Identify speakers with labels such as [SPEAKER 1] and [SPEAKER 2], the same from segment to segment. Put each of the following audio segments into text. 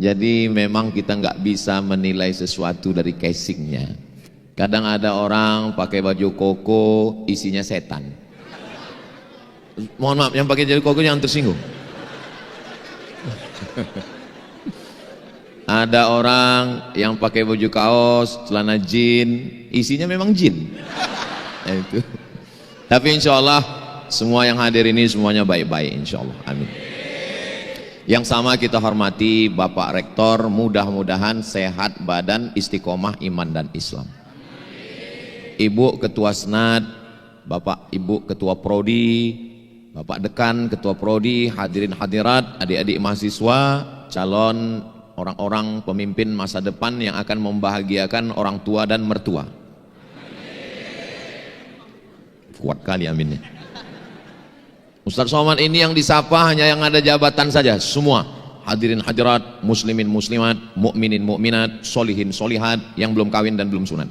[SPEAKER 1] Jadi memang kita nggak bisa menilai sesuatu dari casingnya. Kadang ada orang pakai baju koko isinya setan. Mohon maaf, yang pakai baju koko jangan tersinggung. Ada orang yang pakai baju kaos, celana jin, isinya memang jin. Nah, itu. Tapi insya Allah semua yang hadir ini semuanya baik-baik insya Allah. Amin. Yang sama kita hormati Bapak Rektor, mudah-mudahan sehat badan, istiqomah iman dan Islam. Ibu Ketua Senat, Bapak Ibu Ketua Prodi, Bapak Dekan Ketua Prodi, hadirin hadirat, adik-adik mahasiswa, calon orang-orang pemimpin masa depan yang akan membahagiakan orang tua dan mertua. Kuat kali aminnya. Ustaz Somad ini yang disapa hanya yang ada jabatan saja. Semua hadirin hadirat, muslimin muslimat, mukminin mukminat, solihin solihat, yang belum kawin dan belum sunat.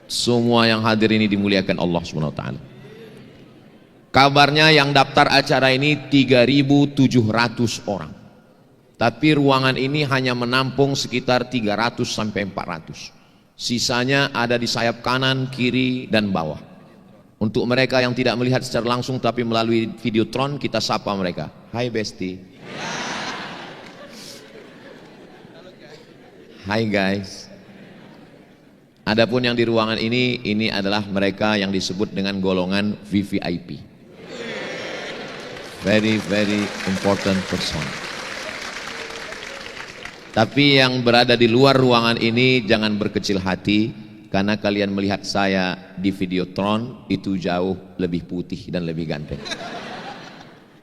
[SPEAKER 1] Semua yang hadir ini dimuliakan Allah Subhanahu wa taala. Kabarnya yang daftar acara ini 3.700 orang. Tapi ruangan ini hanya menampung sekitar 300 sampai 400. Sisanya ada di sayap kanan, kiri dan bawah. Untuk mereka yang tidak melihat secara langsung tapi melalui videotron, kita sapa mereka. Hai Besti. Hai guys. Adapun yang di ruangan ini adalah mereka yang disebut dengan golongan VVIP. Very very important person. Tapi yang berada di luar ruangan ini jangan berkecil hati, karena kalian melihat saya di videotron itu jauh lebih putih dan lebih ganteng.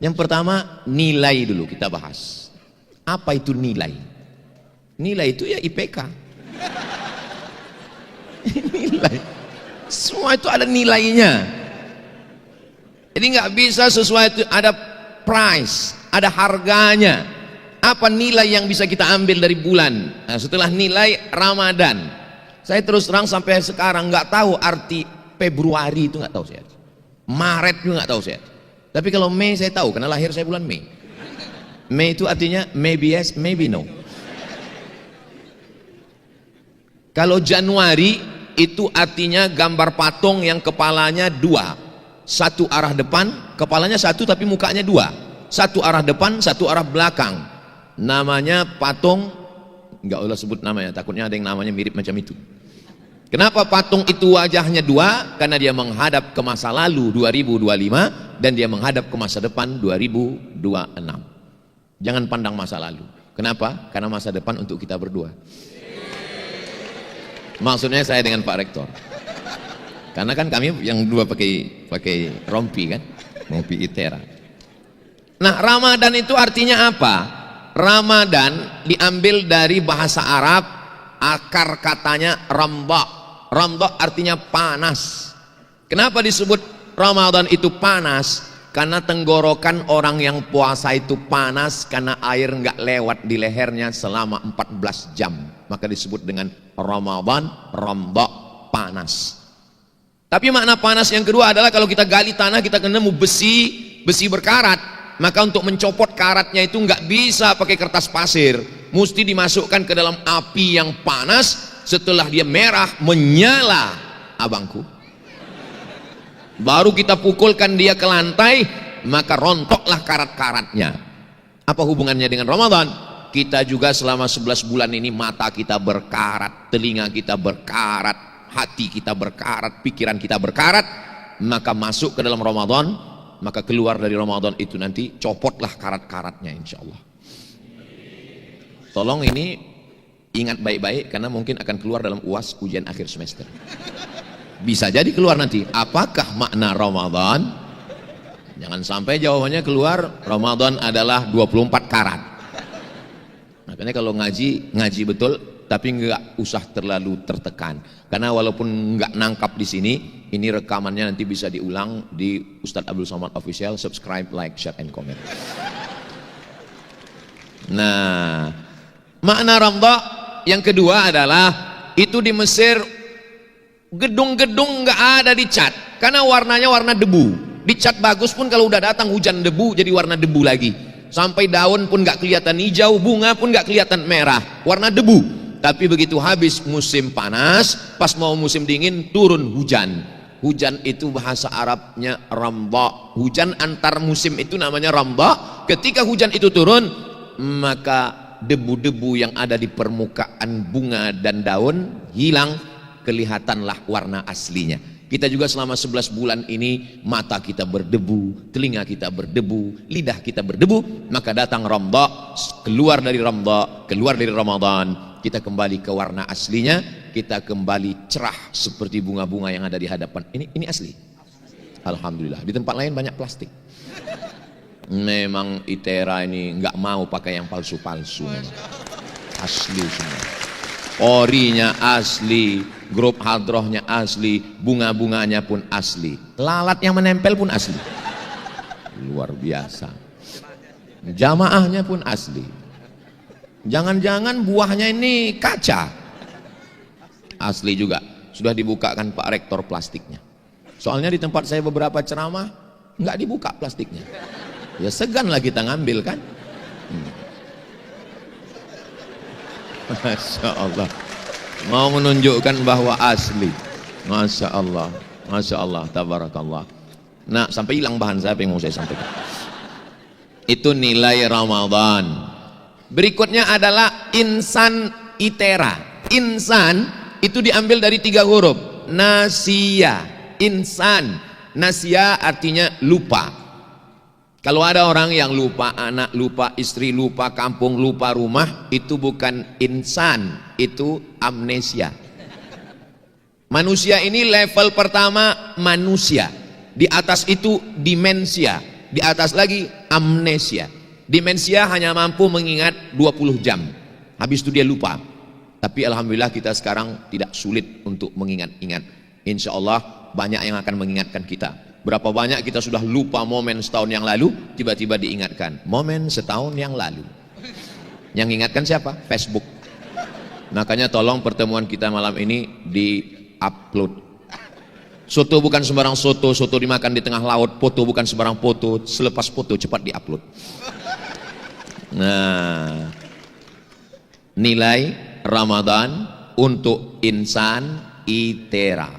[SPEAKER 1] Yang pertama, nilai dulu kita bahas. Apa itu nilai? Nilai itu ya IPK. Nilai. Semua itu ada nilainya. Jadi nggak bisa sesuatu, ada price, ada harganya. Apa nilai yang bisa kita ambil dari bulan? Nah, setelah nilai Ramadan. Saya terus terang sampai sekarang nggak tahu arti Februari itu, nggak tahu saya. Maret juga nggak tahu saya. Tapi kalau Mei saya tahu karena lahir saya bulan Mei. Mei itu artinya maybe yes, maybe no. Kalau Januari itu artinya gambar patung yang kepalanya dua, satu arah depan, kepalanya satu tapi mukanya dua, satu arah depan, satu arah belakang. Namanya patung, nggak usah sebut namanya, takutnya ada yang namanya mirip macam itu. Kenapa patung itu wajahnya dua? Karena dia menghadap ke masa lalu 2025 dan dia menghadap ke masa depan 2026. Jangan pandang masa lalu. Kenapa? Karena masa depan untuk kita berdua. Maksudnya saya dengan Pak Rektor. Karena kan kami yang dua pakai rompi kan, rompi Itera. Nah, Ramadan itu artinya apa? Ramadan diambil dari bahasa Arab, akar katanya ramba. Ramba artinya panas. Kenapa disebut Ramadan itu panas? Karena tenggorokan orang yang puasa itu panas karena air nggak lewat di lehernya selama 14 jam. Maka disebut dengan Ramadan, ramba, panas. Tapi makna panas yang kedua adalah kalau kita gali tanah kita ketemu besi berkarat. Maka untuk mencopot karatnya itu nggak bisa pakai kertas pasir, mesti dimasukkan ke dalam api yang panas. Setelah dia merah menyala, abangku, baru kita pukulkan dia ke lantai, maka rontoklah karat-karatnya. Apa hubungannya dengan Ramadan? Kita juga selama 11 bulan ini mata kita berkarat, telinga kita berkarat, hati kita berkarat, pikiran kita berkarat. Maka masuk ke dalam Ramadan, maka keluar dari Ramadan itu nanti copotlah karat-karatnya insya Allah. Tolong ini ingat baik-baik karena mungkin akan keluar dalam UAS ujian akhir semester. Bisa jadi keluar nanti. Apakah makna Ramadan? Jangan sampai jawabannya keluar Ramadan adalah 24 karat. Makanya kalau ngaji betul, tapi nggak usah terlalu tertekan. Karena walaupun nggak nangkap di sini, ini rekamannya nanti bisa diulang di Ustadz Abdul Somad Official. Subscribe, like, share, and comment. Nah, makna Ramadan yang kedua adalah itu di Mesir gedung-gedung nggak ada dicat karena warnanya warna debu. Dicat bagus pun kalau udah datang hujan debu jadi warna debu lagi. Sampai daun pun nggak kelihatan hijau, bunga pun nggak kelihatan merah, warna debu. Tapi begitu habis musim panas, pas mau musim dingin turun hujan. Hujan itu bahasa Arabnya ramda. Hujan antar musim itu namanya ramda. Ketika hujan itu turun, maka debu-debu yang ada di permukaan bunga dan daun hilang, kelihatanlah warna aslinya. Kita juga selama 11 bulan ini mata kita berdebu, telinga kita berdebu, lidah kita berdebu, maka datang Ramadan, keluar dari Ramadan, keluar dari Ramadan, kita kembali ke warna aslinya, kita kembali cerah seperti bunga-bunga yang ada di hadapan. Ini asli. Alhamdulillah. Di tempat lain banyak plastik. Memang ITERA ini nggak mau pakai yang palsu-palsu, asli semua. Orinya asli, grup hadrohnya asli, bunga-bunganya pun asli, lalat yang menempel pun asli, luar biasa. Jamaahnya pun asli. Jangan-jangan buahnya ini kaca, asli juga. Sudah dibukakan Pak Rektor plastiknya. Soalnya di tempat saya beberapa ceramah nggak dibuka plastiknya. Ya seganlah kita ngambil kan. Masya Allah, mau menunjukkan bahwa asli. Masya Allah, Masya Allah, tabarakallah. Nah, sampai hilang bahan saya, apa yang mau saya sampaikan. Itu nilai Ramadan. Berikutnya adalah insan ITERA. Insan itu diambil dari 3 huruf. Nasia, insan. Nasia artinya lupa. Kalau ada orang yang lupa anak, lupa istri, lupa kampung, lupa rumah, itu bukan insan, itu amnesia. Manusia ini level pertama manusia. Di atas itu demensia, di atas lagi amnesia. Demensia hanya mampu mengingat 20 jam. Habis itu dia lupa. Tapi alhamdulillah kita sekarang tidak sulit untuk mengingat-ingat. Insya Allah banyak yang akan mengingatkan kita. Berapa banyak kita sudah lupa momen setahun yang lalu, tiba-tiba diingatkan. Momen setahun yang lalu. Yang ingatkan siapa? Facebook. Makanya tolong pertemuan kita malam ini di-upload. Soto bukan sembarang soto, soto dimakan di tengah laut. Foto bukan sembarang foto, selepas foto cepat di-upload. Nah, nilai Ramadan untuk insan ITERA.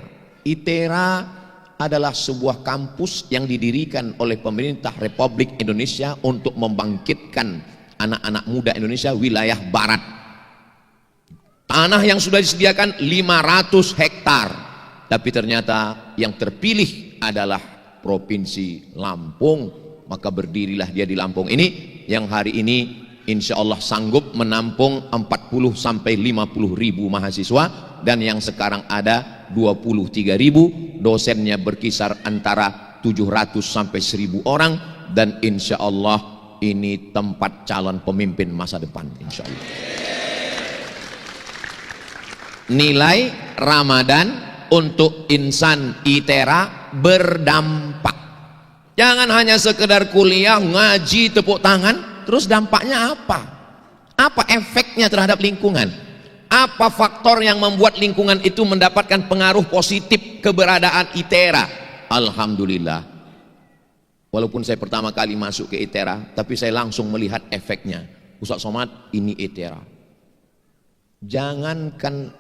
[SPEAKER 1] ITERA adalah sebuah kampus yang didirikan oleh pemerintah Republik Indonesia untuk membangkitkan anak-anak muda Indonesia wilayah barat. Tanah yang sudah disediakan 500 hektar, tapi ternyata yang terpilih adalah Provinsi Lampung. Maka berdirilah dia di Lampung ini, yang hari ini insya Allah sanggup menampung 40 sampai 50 ribu mahasiswa, dan yang sekarang ada 23 ribu, dosennya berkisar antara 700 sampai 1000 orang, dan insya Allah ini tempat calon pemimpin masa depan insya Allah. Nilai Ramadan untuk insan ITERA berdampak. Jangan hanya sekedar kuliah, ngaji, tepuk tangan, terus dampaknya apa? Apa efeknya terhadap lingkungan? Apa faktor yang membuat lingkungan itu mendapatkan pengaruh positif keberadaan ITERA? Alhamdulillah. Walaupun saya pertama kali masuk ke ITERA, tapi saya langsung melihat efeknya. Ustaz Somad, ini ITERA. Jangankan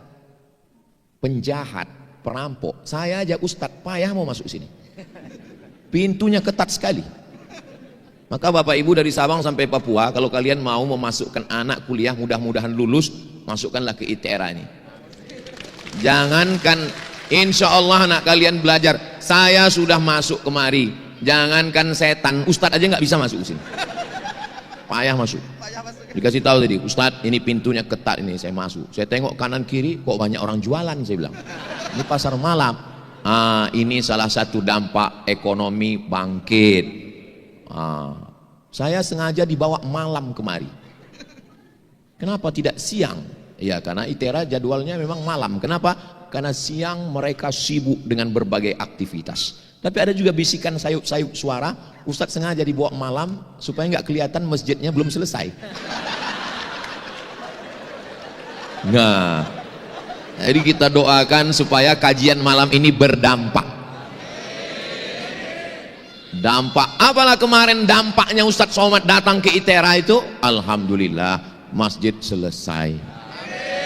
[SPEAKER 1] penjahat, perampok, saya aja Ustadz payah mau masuk sini. Pintunya ketat sekali. Maka Bapak Ibu dari Sabang sampai Papua, kalau kalian mau memasukkan anak kuliah, mudah-mudahan lulus, masukkanlah ke ITERA ini. Jangankan insya Allah anak kalian belajar, saya sudah masuk kemari. Jangankan setan, Ustadz aja nggak bisa masuk sini. Payah masuk. Dikasih tahu tadi, Ustadz ini pintunya ketat, ini saya masuk. Saya tengok kanan kiri, kok banyak orang jualan, saya bilang. Ini pasar malam. Ini salah satu dampak ekonomi bangkit. Saya sengaja dibawa malam kemari. Kenapa tidak siang? Ya karena ITERA jadwalnya memang malam. Kenapa? Karena siang mereka sibuk dengan berbagai aktivitas. Tapi ada juga bisikan sayup-sayup suara, Ustadz sengaja dibawa malam supaya nggak kelihatan masjidnya belum selesai. Nah, jadi kita doakan supaya kajian malam ini berdampak. Dampak apalah kemarin dampaknya Ustadz Somad datang ke ITERA itu, alhamdulillah masjid selesai.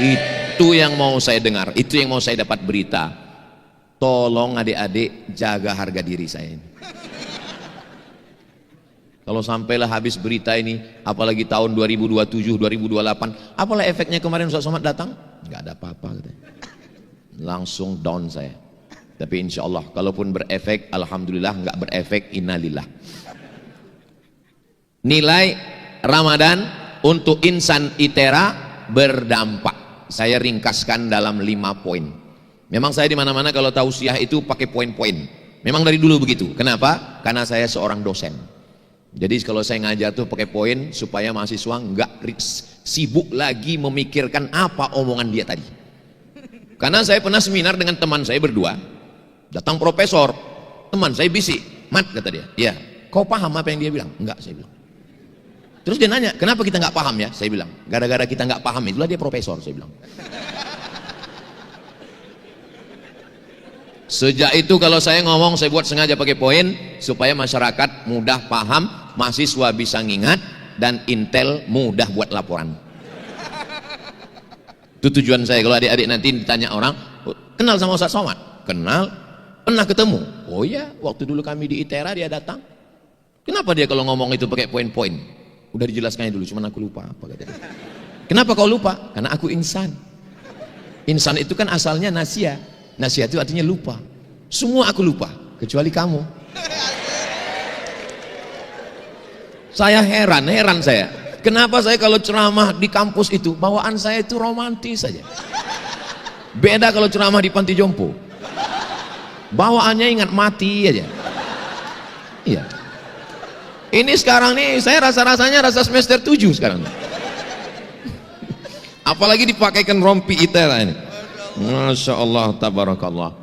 [SPEAKER 1] Itu yang mau saya dengar, itu yang mau saya dapat berita. Tolong adik-adik jaga harga diri saya ini. Kalau sampailah habis berita ini, apalagi tahun 2027, 2028, apalah efeknya kemarin Ustadz Somad datang? Nggak ada apa-apa, langsung down saya. Tapi insya Allah, kalaupun berefek, alhamdulillah. Nggak berefek, innalillah. Nilai Ramadan untuk insan ITERA berdampak. Saya ringkaskan dalam 5 poin. Memang saya di mana-mana kalau tausiah itu pakai poin-poin. Memang dari dulu begitu. Kenapa? Karena saya seorang dosen. Jadi kalau saya ngajar tuh pakai poin supaya mahasiswa nggak sibuk lagi memikirkan apa omongan dia tadi. Karena saya pernah seminar dengan teman saya berdua. Datang profesor, teman saya bisik, Mat, kata dia, ya, kau paham apa yang dia bilang? Enggak, saya bilang. Terus dia nanya, kenapa kita nggak paham ya? Saya bilang, gara-gara kita nggak paham, itulah dia profesor, saya bilang. Sejak itu kalau saya ngomong, saya buat sengaja pakai poin, supaya masyarakat mudah paham, mahasiswa bisa ngingat, dan intel mudah buat laporan. Itu tujuan saya. Kalau adik-adik nanti ditanya orang, kenal sama Ustadz Somad? Kenal. Pernah ketemu? Oh ya, waktu dulu kami di ITERA dia datang. Kenapa dia kalau ngomong itu pakai poin-poin? Udah dijelaskannya dulu, cuman aku lupa apa kata dia. Kenapa kau lupa? Karena aku insan. Insan itu kan asalnya nasia. Nasia itu artinya lupa. Semua aku lupa, kecuali kamu. Saya heran saya. Kenapa saya kalau ceramah di kampus itu, bawaan saya itu romantis saja. Beda kalau ceramah di panti jompo. Bawaannya ingat mati aja. Iya. Ini sekarang nih saya rasa-rasanya rasa semester 7 sekarang. Apalagi dipakaikan rompi ITERA ini. Masya Allah, tabarakallah.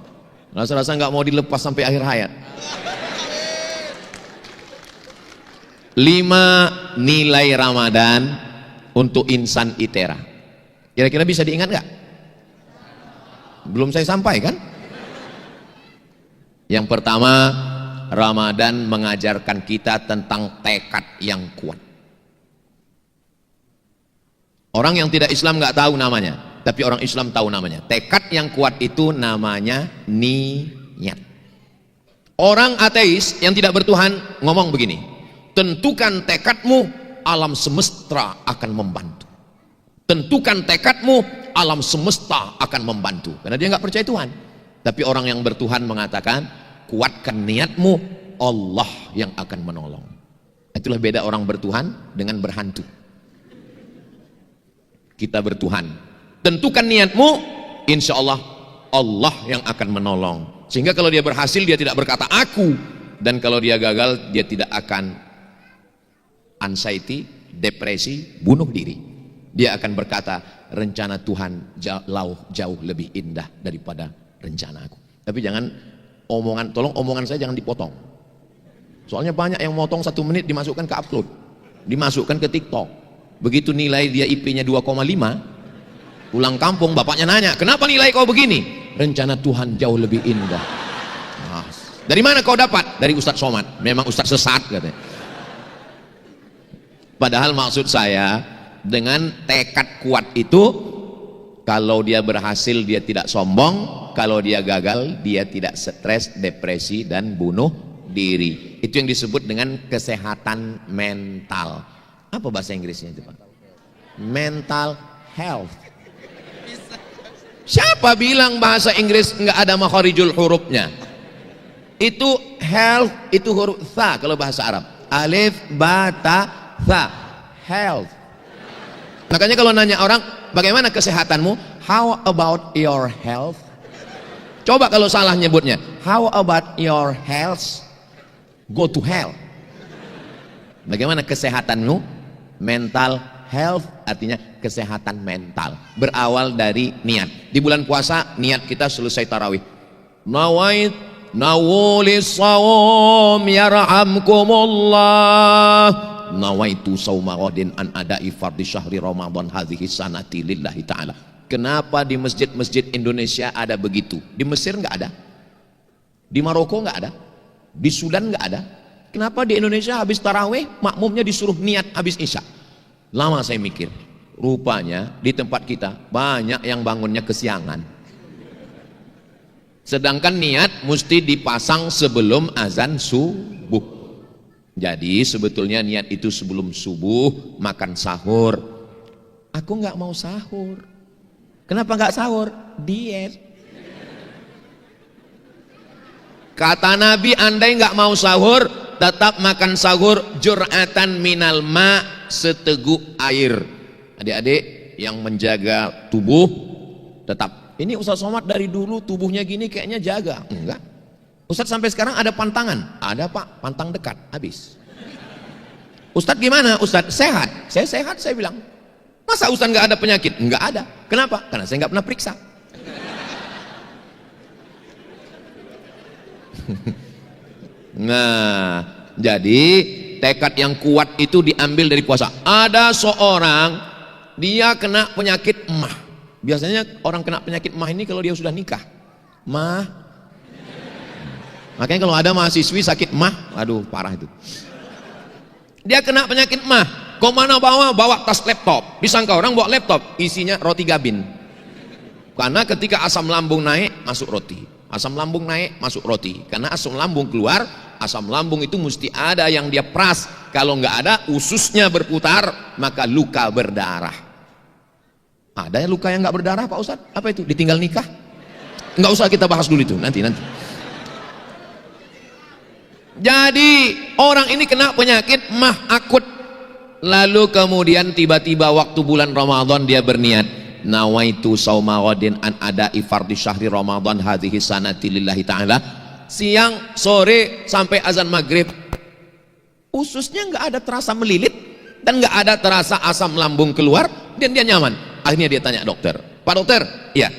[SPEAKER 1] Rasa-rasa nggak mau dilepas sampai akhir hayat. 5 nilai Ramadan untuk insan ITERA. Kira-kira bisa diingat nggak? Belum saya sampaikan. Yang pertama, Ramadan mengajarkan kita tentang tekad yang kuat. Orang yang tidak Islam nggak tahu namanya, tapi orang Islam tahu namanya. Tekad yang kuat itu namanya niat. Orang ateis yang tidak bertuhan ngomong begini, tentukan tekadmu, alam semesta akan membantu. Tentukan tekadmu, alam semesta akan membantu. Karena dia nggak percaya Tuhan. Tapi orang yang bertuhan mengatakan, kuatkan niatmu, Allah yang akan menolong. Itulah beda orang bertuhan dengan berhantu. Kita bertuhan, tentukan niatmu, insya Allah Allah yang akan menolong. Sehingga kalau dia berhasil, dia tidak berkata aku, dan kalau dia gagal, dia tidak akan anxiety, depresi, bunuh diri. Dia akan berkata, rencana Tuhan jauh lebih indah daripada rencana aku. Tapi jangan omongan, tolong omongan saya jangan dipotong. Soalnya banyak yang motong 1 menit dimasukkan ke upload, dimasukkan ke TikTok. Begitu nilai dia IP-nya 2,5, pulang kampung bapaknya nanya, kenapa nilai kau begini? Rencana Tuhan jauh lebih indah. Nah, dari mana kau dapat? Dari Ustadz Somad. Memang Ustadz sesat katanya. Padahal maksud saya, dengan tekad kuat itu, kalau dia berhasil dia tidak sombong, kalau dia gagal dia tidak stres, depresi, dan bunuh diri. Itu yang disebut dengan kesehatan mental. Apa bahasa Inggrisnya itu Pak? Mental health. Siapa bilang bahasa Inggris nggak ada makharijul hurufnya? Itu health, itu huruf tha kalau bahasa Arab. Alif, ba, ta, tha. Health. Makanya kalau nanya orang, bagaimana kesehatanmu? How about your health? Coba kalau salah nyebutnya, how about your health? Go to hell. Bagaimana kesehatanmu? Mental health artinya kesehatan mental. Berawal dari niat. Di bulan puasa niat kita selesai tarawih. Nawulis sawm yarhamkumullah. Nawaitu sawma ghadin an ada'i fardhi syahri Ramadan hadhihi sanati lillahi ta'ala. Kenapa di masjid-masjid Indonesia ada begitu? Di Mesir nggak ada, di Maroko nggak ada, di Sudan nggak ada, Kenapa di Indonesia habis tarawih makmumnya disuruh niat habis isya? Lama saya mikir, rupanya di tempat kita banyak yang bangunnya kesiangan. Sedangkan niat mesti dipasang sebelum azan subuh. Jadi sebetulnya niat itu sebelum subuh makan sahur. Aku nggak mau sahur. Kenapa nggak sahur? Diet. Kata Nabi, andai nggak mau sahur, tetap makan sahur jur'atan minal ma, seteguk air. Adik-adik yang menjaga tubuh, tetap. Ini Ustaz Somad dari dulu tubuhnya gini kayaknya jaga. Enggak. Ustaz sampai sekarang ada pantangan. Ada Pak, pantang dekat, habis. Ustaz gimana? Ustaz sehat. Saya sehat, saya bilang. Masa Ustaz nggak ada penyakit? Enggak ada. Kenapa? Karena saya nggak pernah periksa. Nah, jadi tekad yang kuat itu diambil dari puasa. Ada seorang dia kena penyakit emah. Biasanya orang kena penyakit emah ini kalau dia sudah nikah. Mah. Makanya kalau ada mahasiswi sakit emah, aduh parah itu. Dia kena penyakit emah. Kau mana bawa tas laptop. Disangka orang bawa laptop, isinya roti gabin. Karena ketika asam lambung naik, masuk roti. Asam lambung naik, masuk roti. Karena asam lambung keluar, asam lambung itu mesti ada yang dia peras. Kalau nggak ada, ususnya berputar, maka luka berdarah. Ada luka yang nggak berdarah Pak Ustadz? Apa itu? Ditinggal nikah? Nggak usah kita bahas dulu itu, nanti. Jadi orang ini kena penyakit mah akut. Lalu kemudian tiba-tiba waktu bulan Ramadan dia berniat, nawaitu sauma ghadin an ada'i fardhi syahri Ramadan hadhihi sanati lillahi ta'ala. Siang, sore, sampai azan maghrib, ususnya nggak ada terasa melilit dan nggak ada terasa asam lambung keluar, dan dia nyaman. Akhirnya dia tanya dokter, Pak dokter, ya,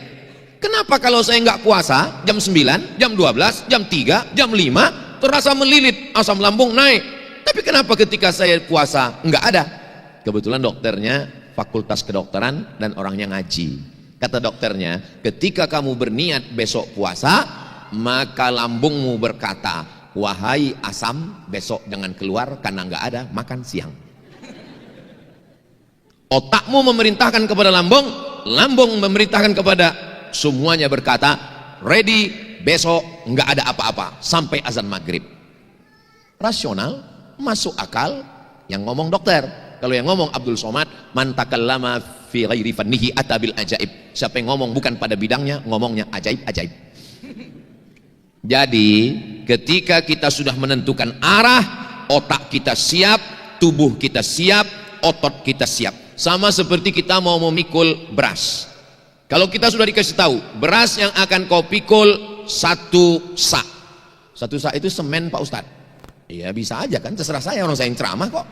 [SPEAKER 1] kenapa kalau saya nggak puasa jam 9, jam 12, jam 3, jam 5 terasa melilit, asam lambung naik, tapi kenapa ketika saya puasa nggak ada? Kebetulan dokternya fakultas kedokteran dan orangnya ngaji. Kata dokternya, ketika kamu berniat besok puasa, maka lambungmu berkata, wahai asam, besok jangan keluar karena nggak ada makan siang. Otakmu memerintahkan kepada lambung, lambung memerintahkan kepada semuanya berkata, ready, besok nggak ada apa-apa sampai azan maghrib. Rasional, masuk akal, yang ngomong dokter. Kalau yang ngomong Abdul Somad, man takallama fi ghairi fannihi atabil ajaib. Siapa yang ngomong bukan pada bidangnya, ngomongnya ajaib-ajaib. Jadi ketika kita sudah menentukan arah, otak kita siap, tubuh kita siap, otot kita siap. Sama seperti kita mau memikul beras. Kalau kita sudah dikasih tahu, beras yang akan kau pikul 1 sak. 1 sak itu semen Pak Ustadz. Iya bisa aja kan, terserah saya, orang saya yang ceramah kok.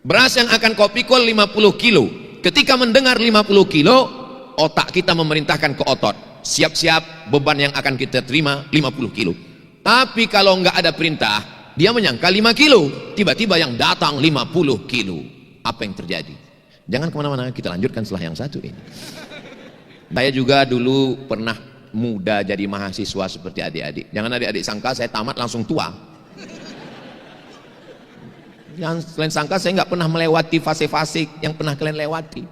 [SPEAKER 1] Beras yang akan kau pikul 50 kilo. Ketika mendengar 50 kilo, otak kita memerintahkan ke otot, siap-siap beban yang akan kita terima 50 kilo. Tapi kalau nggak ada perintah, dia menyangka 5 kilo. Tiba-tiba yang datang 50 kilo. Apa yang terjadi? Jangan kemana-mana, kita lanjutkan setelah yang satu ini. Saya juga dulu pernah muda jadi mahasiswa seperti adik-adik. Jangan adik-adik sangka saya tamat langsung tua. Jangan kalian sangka saya nggak pernah melewati fase-fase yang pernah kalian lewati.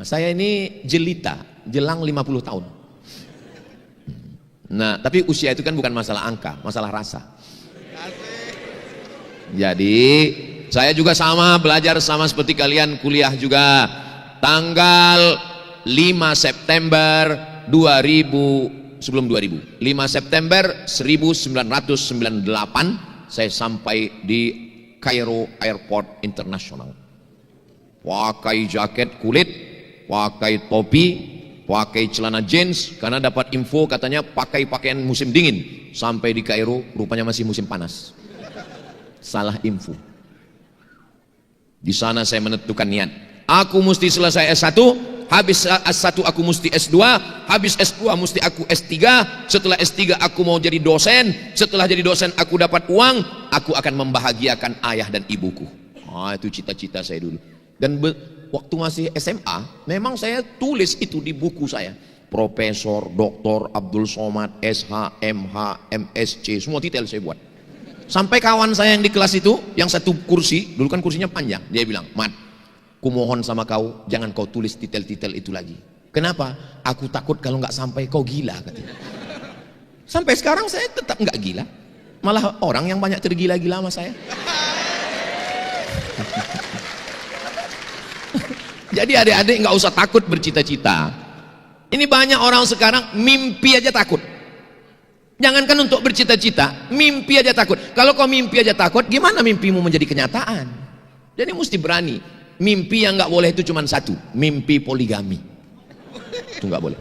[SPEAKER 1] Saya ini jelita, jelang 50 tahun. Nah, tapi usia itu kan bukan masalah angka, masalah rasa. Jadi saya juga sama, belajar sama seperti kalian, kuliah juga. Tanggal 5 September 2000, sebelum 2000, 5 September 1998 saya sampai di Kairo Airport International. Pakai jaket kulit, pakai topi, pakai celana jeans, karena dapat info katanya pakai pakaian musim dingin. Sampai di Kairo rupanya masih musim panas. Salah info. Di sana saya menentukan niat, aku mesti selesai S1, habis S1 aku mesti S2, habis S2 mesti aku S3, setelah S3 aku mau jadi dosen, setelah jadi dosen aku dapat uang, aku akan membahagiakan ayah dan ibuku. Itu cita-cita saya dulu. Dan waktu masih SMA, memang saya tulis itu di buku saya. Profesor, Dr. Abdul Somad, SH, MH, MSc, semua detail saya buat. Sampai kawan saya yang di kelas itu, yang satu kursi, dulu kan kursinya panjang, dia bilang, Mat, kumohon sama kau, jangan kau tulis titel-titel itu lagi. Kenapa? Aku takut kalau nggak sampai kau gila, katanya. Sampai sekarang saya tetap nggak gila, malah orang yang banyak tergila-gila sama saya. Jadi adik-adik nggak usah takut bercita-cita. Ini banyak orang sekarang mimpi aja takut. Jangankan untuk bercita-cita, mimpi aja takut. Kalau kau mimpi aja takut, gimana mimpimu menjadi kenyataan? Jadi mesti berani. Mimpi yang nggak boleh itu cuma satu, mimpi poligami. Itu nggak boleh.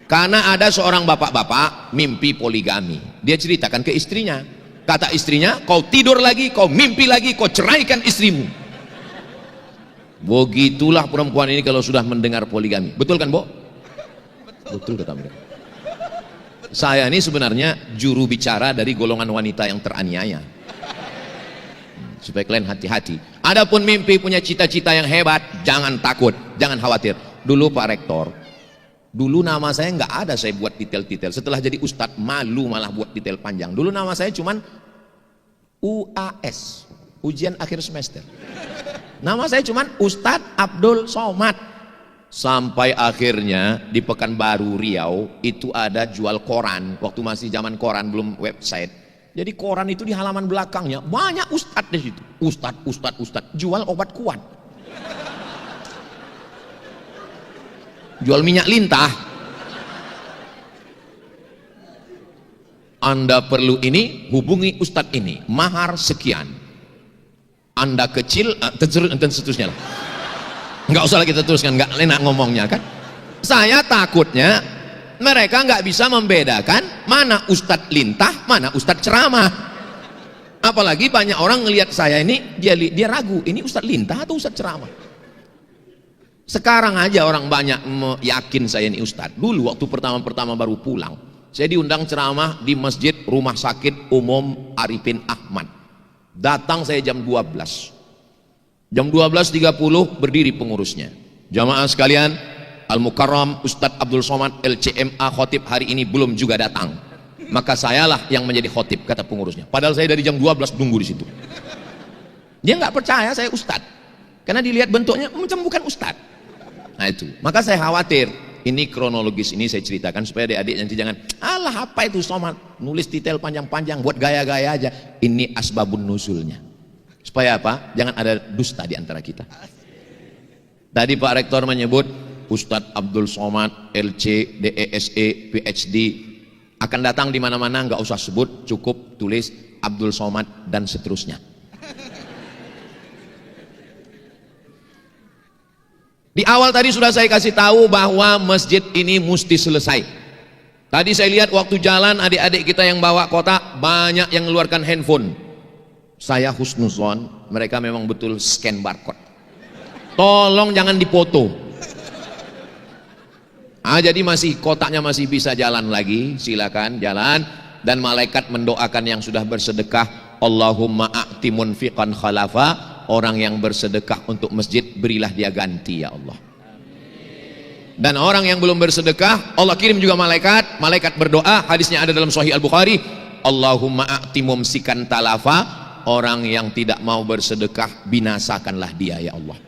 [SPEAKER 1] Karena ada seorang bapak-bapak mimpi poligami. Dia ceritakan ke istrinya. Kata istrinya, kau tidur lagi, kau mimpi lagi, kau ceraikan istrimu. Begitulah perempuan ini kalau sudah mendengar poligami. Betul kan, Bo? Betul kata mereka. Saya ini sebenarnya juru bicara dari golongan wanita yang teraniaya. Supaya kalian hati-hati. Adapun mimpi punya cita-cita yang hebat, jangan takut, jangan khawatir. Dulu Pak Rektor, dulu nama saya nggak ada saya buat detail-detail. Setelah jadi ustadz malu malah buat detail panjang. Dulu nama saya cuman UAS, ujian akhir semester. Nama saya cuman Ustadz Abdul Somad. Sampai akhirnya di Pekanbaru Riau itu ada jual koran. Waktu masih zaman koran, belum website. Jadi koran itu di halaman belakangnya banyak ustadz di situ. Ustadz jual obat kuat. Jual minyak lintah. Anda perlu ini, hubungi ustadz ini, mahar sekian. Anda kecil, dan seterusnya lah. Nggak usah lagi kita teruskan, nggak enak ngomongnya kan. Saya takutnya mereka nggak bisa membedakan mana ustadz lintah, mana ustadz ceramah. Apalagi banyak orang ngelihat saya ini, dia ragu, ini ustadz lintah atau ustadz ceramah. Sekarang aja orang banyak yakin saya ini ustadz. Dulu waktu pertama-pertama baru pulang, saya diundang ceramah di Masjid Rumah Sakit Umum Arifin Ahmad. Datang saya jam 12. Jam 12.30 berdiri pengurusnya. Jamaah sekalian, Al-Mukarram Ustadz Abdul Somad LCMA khotib hari ini belum juga datang. Maka sayalah yang menjadi khotib, kata pengurusnya. Padahal saya dari jam 12 nunggu di situ. Dia nggak percaya saya ustadz. Karena dilihat bentuknya macam bukan ustadz. Nah itu. Maka saya khawatir. Ini kronologis ini saya ceritakan supaya adik-adik nanti jangan, alah apa itu Somad, nulis detail panjang-panjang buat gaya-gaya aja. Ini asbabun nuzulnya. Supaya apa? Jangan ada dusta di antara kita. Tadi Pak Rektor menyebut Ustadz Abdul Somad, LC, DESE, PhD akan datang di mana-mana, nggak usah sebut, cukup tulis Abdul Somad dan seterusnya. Di awal tadi sudah saya kasih tahu bahwa masjid ini mesti selesai. Tadi saya lihat waktu jalan adik-adik kita yang bawa kotak banyak yang mengeluarkan handphone. Saya husnuzon, mereka memang betul scan barcode. Tolong jangan dipoto. Jadi masih kotaknya masih bisa jalan lagi, silakan jalan. Dan malaikat mendoakan yang sudah bersedekah, Allahumma a'ti munfiqan khalafa, orang yang bersedekah untuk masjid berilah dia ganti ya Allah. Dan orang yang belum bersedekah, Allah kirim juga malaikat, malaikat berdoa, hadisnya ada dalam Sahih Al-Bukhari, Allahumma a'ti mumsikan talafa, orang yang tidak mau bersedekah binasakanlah dia ya Allah.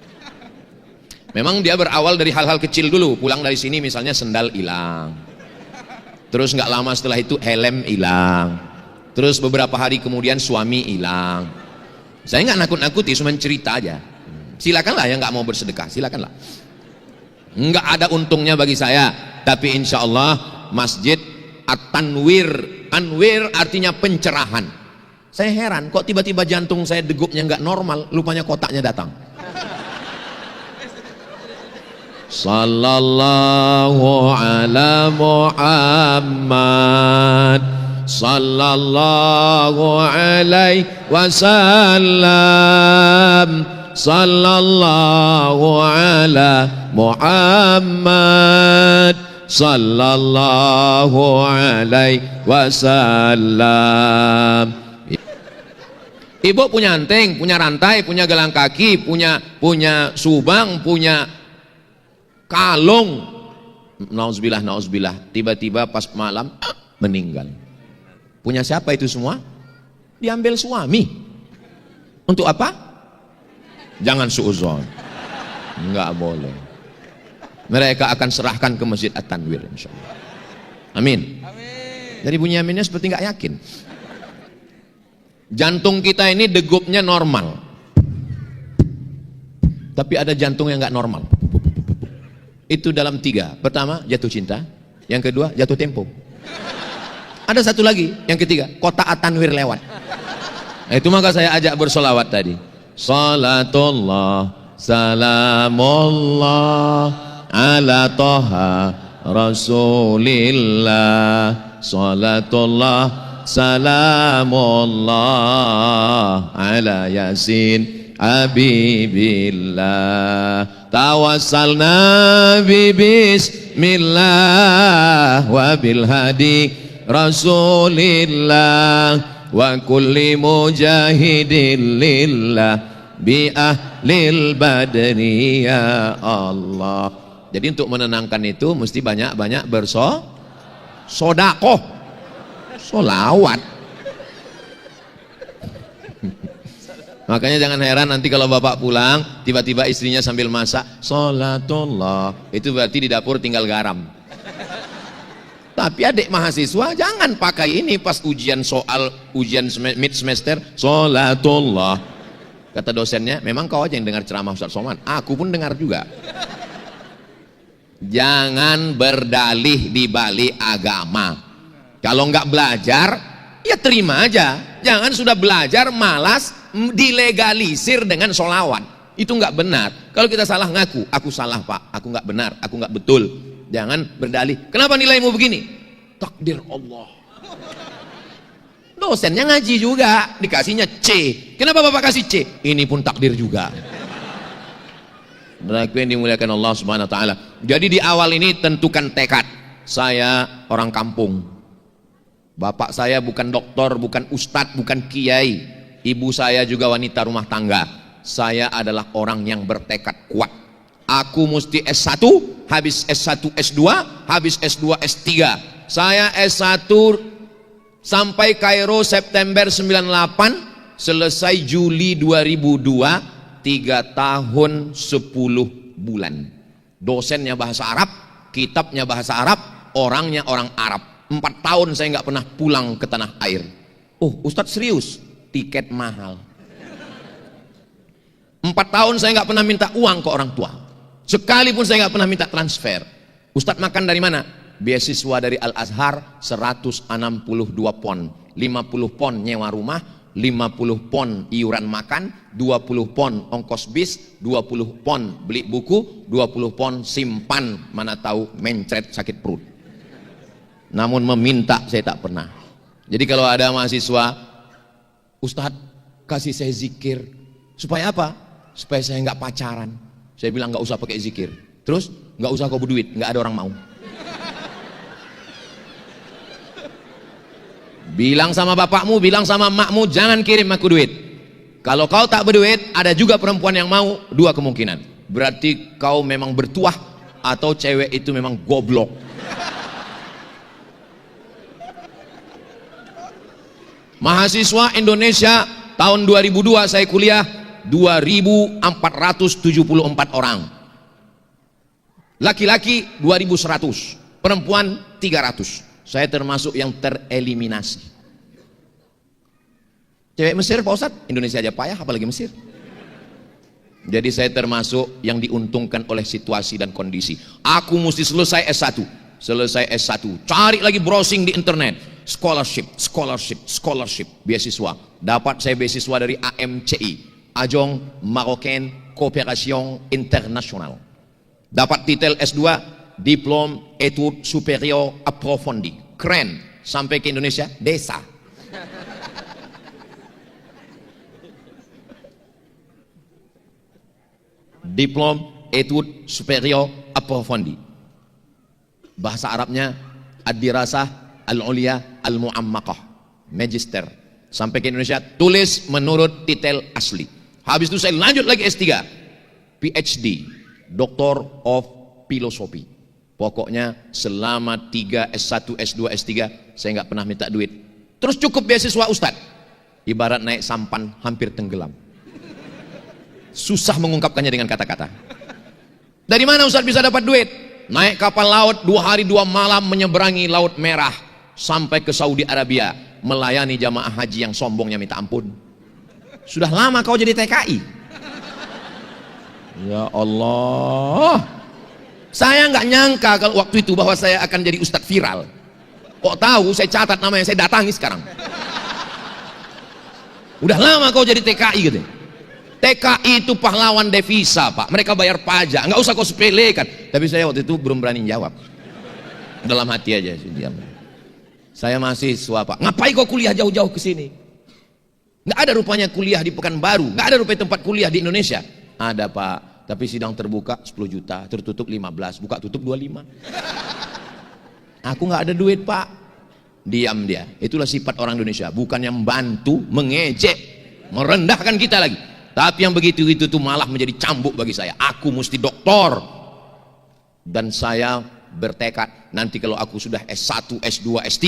[SPEAKER 1] Memang dia berawal dari hal-hal kecil dulu. Pulang dari sini misalnya sendal hilang, terus nggak lama setelah itu helm hilang, terus beberapa hari kemudian suami hilang. Saya nggak nakut-nakuti, cuma cerita aja. Silakanlah yang nggak mau bersedekah, silakanlah. Nggak ada untungnya bagi saya, tapi insya Allah masjid At-Tanwir, Anwir artinya pencerahan. Saya heran kok tiba-tiba jantung saya degupnya nggak normal, lupanya kotaknya datang. Sallallahu ala Muhammad, sallallahu alaihi wasallam, sallallahu ala Muhammad, sallallahu alaihi wasallam. Ibu punya anteng, punya rantai, punya gelang kaki, punya subang, punya kalung. Nauzubillah, tiba-tiba pas malam meninggal. Punya siapa itu semua? Diambil suami. Untuk apa? Jangan suuzon. Enggak boleh. Mereka akan serahkan ke Masjid At-Tanwir insyaallah. Amin. Jadi bunyi aminnya seperti nggak yakin. Jantung kita ini degupnya normal, tapi ada jantung yang nggak normal. Itu dalam 3. Pertama jatuh cinta, yang kedua jatuh tempo. Ada satu lagi, yang ketiga kota At-Tanwir lewat. Nah, itu maka saya ajak bersolawat tadi. Salatullah salamullah ala toha Rasulillah. Salatullah salamullah ala Yasin Habibillah. Tawassalna bi bismillah wa bil hadi Rasulillah wa kulli mujahidin lillah bi ahlil badri ya Allah. Jadi untuk menenangkan itu mesti banyak-banyak bersodakoh, solawat. Makanya jangan heran nanti kalau bapak pulang tiba-tiba istrinya sambil masak sholatullah, itu berarti di dapur tinggal garam. Tapi adik mahasiswa jangan pakai ini pas ujian mid semester. Sholatullah, kata dosennya, memang kau aja yang dengar ceramah Ustaz Somad, aku pun dengar juga. Jangan berdalih di balik agama. Kalau nggak belajar ya terima aja. Jangan sudah belajar malas dilegalisir dengan sholawat. Itu nggak benar. Kalau kita salah ngaku, aku salah pak, aku nggak benar, aku nggak betul. Jangan berdalih. Kenapa nilaimu begini? Takdir Allah. Dosennya ngaji juga, dikasihnya C. Kenapa bapak kasih C? Ini pun takdir juga. Berarti yang dimuliakan Allah Subhanahu Wa Taala. Jadi di awal ini tentukan tekad. Saya orang kampung. Bapak saya bukan doktor, bukan ustadz, bukan kiai. Ibu saya juga wanita rumah tangga. Saya adalah orang yang bertekad kuat. Aku mesti S1, habis S1 S2, habis S2 S3. Saya S1 sampai Kairo September 98, selesai Juli 2002, 3 tahun 10 bulan. Dosennya bahasa Arab, kitabnya bahasa Arab, orangnya orang Arab. 4 tahun saya nggak pernah pulang ke tanah air. Oh Ustadz serius? Tiket mahal. 4 tahun saya nggak pernah minta uang ke orang tua. Sekalipun saya nggak pernah minta transfer. Ustadz makan dari mana? Beasiswa dari Al-Azhar 162 pon. 50 pon nyewa rumah, 50 pon iuran makan, 20 pon ongkos bis, 20 pon beli buku, 20 pon simpan, mana tahu mencret sakit perut. Namun meminta saya tak pernah. Jadi kalau ada mahasiswa, Ustadz kasih saya zikir. Supaya apa? Supaya saya nggak pacaran. Saya bilang nggak usah pakai zikir. Terus nggak usah kau berduit, nggak ada orang mau. Bilang sama bapakmu, bilang sama emakmu, jangan kirim aku duit. Kalau kau tak berduit, ada juga perempuan yang mau. 2 kemungkinan. Berarti kau memang bertuah atau cewek itu memang goblok. Mahasiswa Indonesia tahun 2002 saya kuliah 2.474 orang. Laki-laki 2.100, perempuan 300. Saya termasuk yang tereliminasi. Cewek Mesir Pak Ustadz, Indonesia aja payah apalagi Mesir. Jadi saya termasuk yang diuntungkan oleh situasi dan kondisi. Aku mesti selesai S1. Selesai S1, cari lagi browsing di internet. Scholarship, beasiswa. Dapat saya beasiswa dari AMCI, Ajong Marocain Coopération Internationale. Dapat titel S2, Diplôme Études Supérieures Approfondies. Keren. Sampai ke Indonesia, desa. Diplôme Études Supérieures Approfondies. Bahasa Arabnya Ad-Dirasah Al-Ulia Al-Mu'ammakah, Magister. Sampai ke Indonesia, tulis menurut titel asli. Habis itu saya lanjut lagi S3, PhD, Doctor of Philosophy. Pokoknya selama 3 S1, S2, S3 saya nggak pernah minta duit. Terus cukup beasiswa Ustadz? ibarat naik sampan hampir tenggelam. Susah mengungkapkannya dengan kata-kata. Dari mana Ustaz bisa dapat duit? Naik kapal laut 2 hari 2 malam menyeberangi Laut Merah sampai ke Saudi Arabia, melayani jamaah haji yang sombongnya minta ampun. Sudah lama kau jadi TKI? Ya Allah, saya nggak nyangka kalau waktu itu bahwa saya akan jadi ustadz viral. Kok tahu saya catat namanya, saya datangi sekarang. Udah lama kau jadi TKI gitu. TKI itu pahlawan devisa Pak, mereka bayar pajak, nggak usah kau sepelekan. Tapi saya waktu itu belum berani jawab, dalam hati aja diam. Saya mahasiswa Pak, ngapain kau kuliah jauh-jauh ke sini? Nggak ada rupanya kuliah di Pekanbaru, nggak ada rupanya tempat kuliah di Indonesia. Ada Pak, tapi sidang terbuka 10 juta, tertutup 15, buka tutup 25. Aku nggak ada duit Pak. Diam dia. Itulah sifat orang Indonesia, bukannya membantu, mengejek, merendahkan kita lagi. Tapi yang begitu-gitu tuh malah menjadi cambuk bagi saya. Aku mesti doktor. Dan saya bertekad nanti kalau aku sudah S1, S2, S3,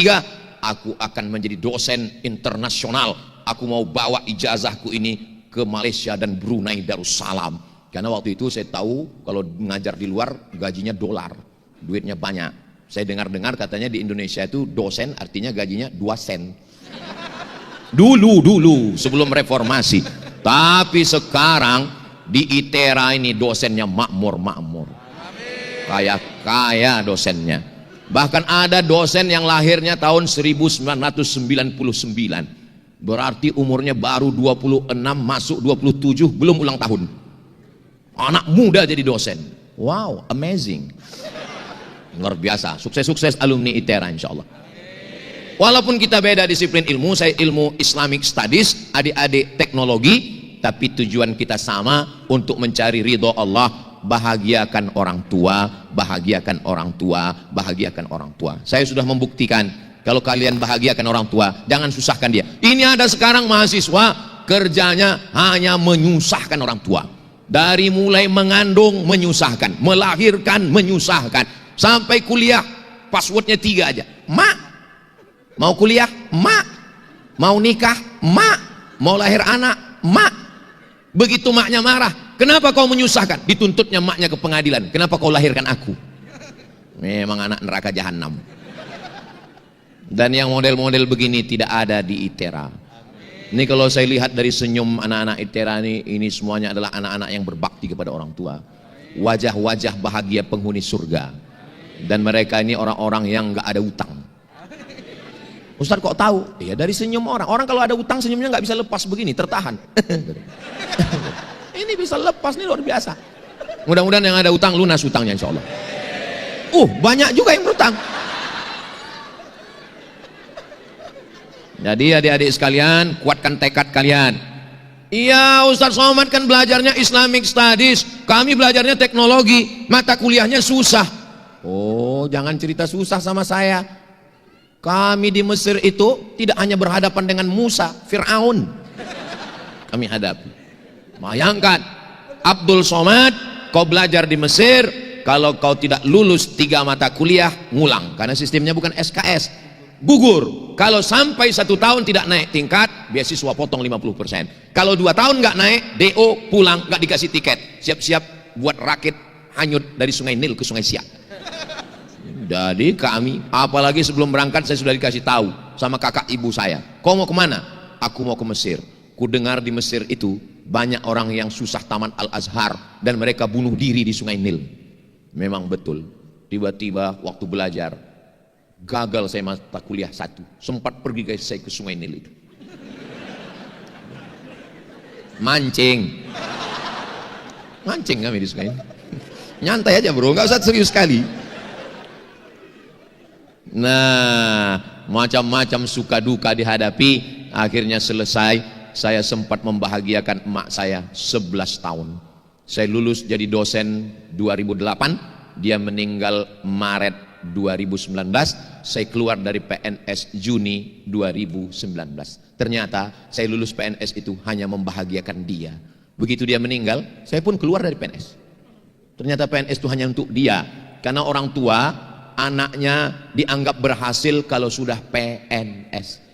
[SPEAKER 1] aku akan menjadi dosen internasional. Aku mau bawa ijazahku ini ke Malaysia dan Brunei Darussalam. Karena waktu itu saya tahu kalau mengajar di luar gajinya dolar, duitnya banyak. Saya dengar-dengar katanya di Indonesia itu dosen artinya gajinya 2 sen. Dulu sebelum reformasi. Tapi sekarang di ITERA ini dosennya makmur. Kaya dosennya. Bahkan ada dosen yang lahirnya tahun 1999. Berarti umurnya baru 26 masuk 27, belum ulang tahun. Anak muda jadi dosen. Wow, amazing. Luar biasa. Sukses-sukses alumni ITERA insyaallah. Walaupun kita beda disiplin ilmu, saya ilmu Islamic Studies, adik-adik teknologi, tapi tujuan kita sama untuk mencari ridho Allah, bahagiakan orang tua, bahagiakan orang tua, bahagiakan orang tua. Saya sudah membuktikan, kalau kalian bahagiakan orang tua, jangan susahkan dia. Ini ada sekarang mahasiswa, kerjanya hanya menyusahkan orang tua. Dari mulai mengandung menyusahkan, melahirkan menyusahkan, sampai kuliah passwordnya 3 aja. Mak, mau kuliah, mak, mau nikah, mak, mau lahir anak, mak. Begitu maknya marah, kenapa kau menyusahkan? Dituntutnya maknya ke pengadilan, kenapa kau lahirkan aku? Memang anak neraka jahanam. Dan yang model-model begini tidak ada di ITERA. Ini kalau saya lihat dari senyum anak-anak ITERA ini semuanya adalah anak-anak yang berbakti kepada orang tua. Wajah-wajah bahagia penghuni surga. Dan mereka ini orang-orang yang nggak ada utang. Ustaz kok tahu? Ya dari senyum orang. Orang kalau ada utang senyumnya nggak bisa lepas begini, tertahan. Ini bisa lepas, nih luar biasa. Mudah-mudahan yang ada utang lunas utangnya insya Allah. Banyak juga yang berutang. Jadi adik-adik sekalian, kuatkan tekad kalian. Iya Ustaz Somad kan belajarnya Islamic Studies, kami belajarnya teknologi, mata kuliahnya susah. Jangan cerita susah sama saya. Kami di Mesir itu tidak hanya berhadapan dengan Musa, Fir'aun kami hadapi. Bayangkan, Abdul Somad, kau belajar di Mesir, kalau kau tidak lulus 3 mata kuliah, ngulang. Karena sistemnya bukan SKS, gugur. Kalau sampai 1 tahun tidak naik tingkat, beasiswa potong 50%. Kalau 2 tahun nggak naik, DO pulang, nggak dikasih tiket. Siap-siap buat rakit hanyut dari Sungai Nil ke Sungai Siak. Jadi kami, apalagi sebelum berangkat saya sudah dikasih tahu sama kakak ibu saya, kau mau kemana? Aku mau ke Mesir. Ku dengar di Mesir itu banyak orang yang susah tamat Al-Azhar dan mereka bunuh diri di Sungai Nil. Memang betul. Tiba-tiba waktu belajar gagal saya mata kuliah 1. Sempat pergi guys saya ke Sungai Nil itu. Mancing kami di Sungai Nil. Nyantai aja bro, nggak usah serius sekali. Nah, macam-macam suka duka dihadapi. Akhirnya selesai. Saya sempat membahagiakan emak saya 11 tahun. Saya lulus jadi dosen 2008. Dia meninggal Maret 2019. Saya keluar dari PNS Juni 2019. Ternyata saya lulus PNS itu hanya membahagiakan dia. Begitu dia meninggal, saya pun keluar dari PNS. Ternyata PNS itu hanya untuk dia. Karena orang tua anaknya dianggap berhasil kalau sudah PNS.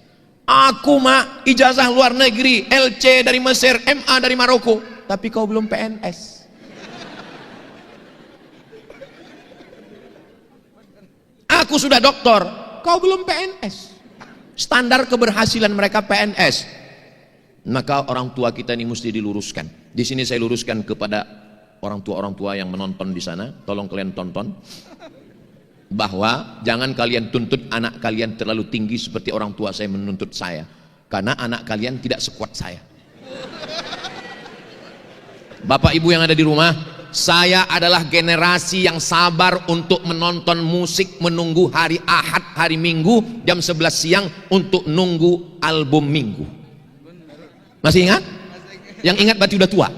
[SPEAKER 1] Aku mak ijazah luar negeri, LC dari Mesir, MA dari Maroko, tapi kau belum PNS. Aku sudah doktor, kau belum PNS. Standar keberhasilan mereka PNS. Maka orang tua kita ini mesti diluruskan. Di sini saya luruskan kepada orang tua yang menonton di sana, tolong kalian tonton, bahwa jangan kalian tuntut anak kalian terlalu tinggi seperti orang tua saya menuntut saya, karena anak kalian tidak sekuat saya. Bapak ibu yang ada di rumah, saya adalah generasi yang sabar untuk menonton musik, menunggu hari Ahad, hari Minggu jam 11 siang untuk nunggu album Minggu. Masih ingat? Yang ingat berarti udah tua.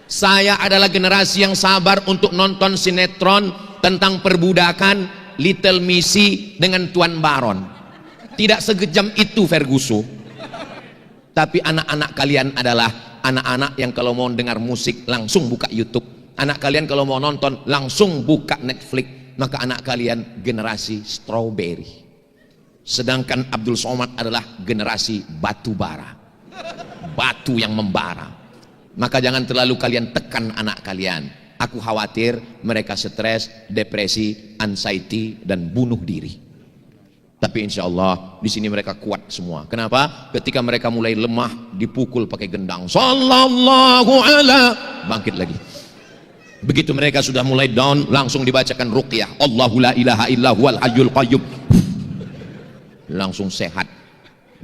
[SPEAKER 1] Saya adalah generasi yang sabar untuk nonton sinetron tentang perbudakan, Little Missy dengan Tuan Baron. Tidak sekejam itu Ferguson. Tapi anak-anak kalian adalah anak-anak yang kalau mau dengar musik langsung buka YouTube. Anak kalian kalau mau nonton langsung buka Netflix. Maka anak kalian generasi strawberry. Sedangkan Abdul Somad adalah generasi batu bara. Batu yang membara. Maka jangan terlalu kalian tekan anak kalian. Aku khawatir mereka stres, depresi, anxiety, dan bunuh diri. Tapi insya Allah di sini mereka kuat semua. Kenapa? Ketika mereka mulai lemah, dipukul pakai gendang. Sallallahu ala, bangkit lagi. Begitu mereka sudah mulai down, langsung dibacakan ruqyah. Allahu la ilaha illa huwal hayyul qayyum. Langsung sehat.